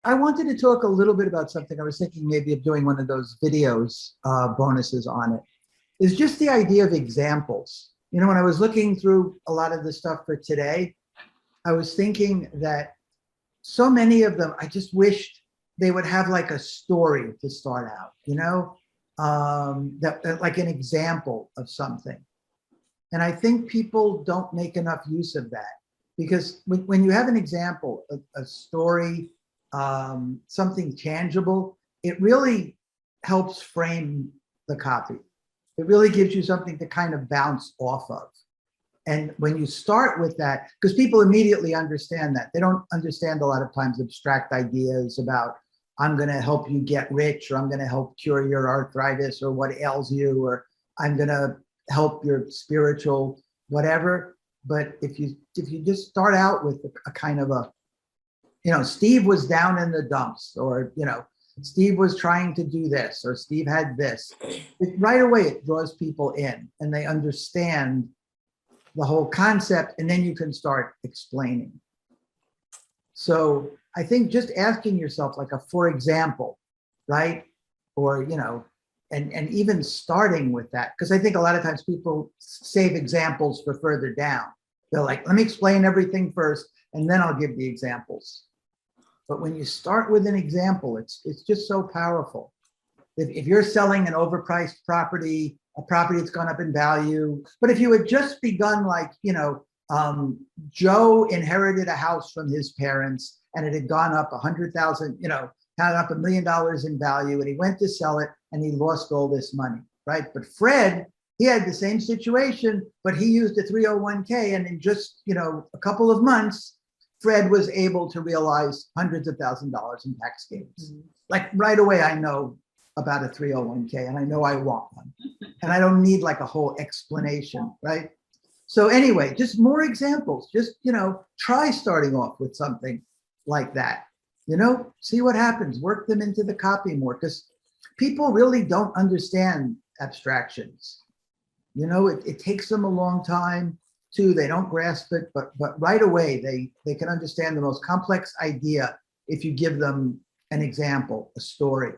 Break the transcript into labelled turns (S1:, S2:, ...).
S1: I wanted to talk a little bit about something. I was thinking maybe of doing one of those videos, bonuses on it. Is just the idea of examples. When I was looking through a lot of the stuff for today, I was thinking that so many of them, I just wished they would have like a story to start out, that like an example of something. And I think people don't make enough use of that because when you have an example, a story, something tangible, it really helps frame the copy. It really gives you something to kind of bounce off of. And when you start with that, because people immediately understand that, they don't understand a lot of times abstract ideas about, I'm going to help you get rich, or I'm going to help cure your arthritis, or what ails you, or I'm going to help your spiritual whatever. But if you just start out with a kind of a, Steve was down in the dumps, or Steve was trying to do this, or Steve had this, right away it draws people in and they understand the whole concept, and then you can start explaining. So I think just asking yourself like a for example, right? Or and even starting with that, because I think a lot of times people save examples for further down. They're like, let me explain everything first and then I'll give the examples. But when you start with an example, it's just so powerful. If you're selling an overpriced property, a property that's gone up in value, but if you had just begun like, Joe inherited a house from his parents and it had gone up 100,000, had up $1 million in value, and he went to sell it and he lost all this money, right? But Fred, he had the same situation, but he used a 301k, and in just, a couple of months, Fred was able to realize hundreds of $1,000s in tax gains. Mm-hmm. Like right away, I know about a 301k and I know I want one. And I don't need like a whole explanation, right? So anyway, just more examples. Just, try starting off with something like that. See what happens. Work them into the copy more, because people really don't understand abstractions. It takes them a long time too. They don't grasp it, but right away they can understand the most complex idea if you give them an example, a story.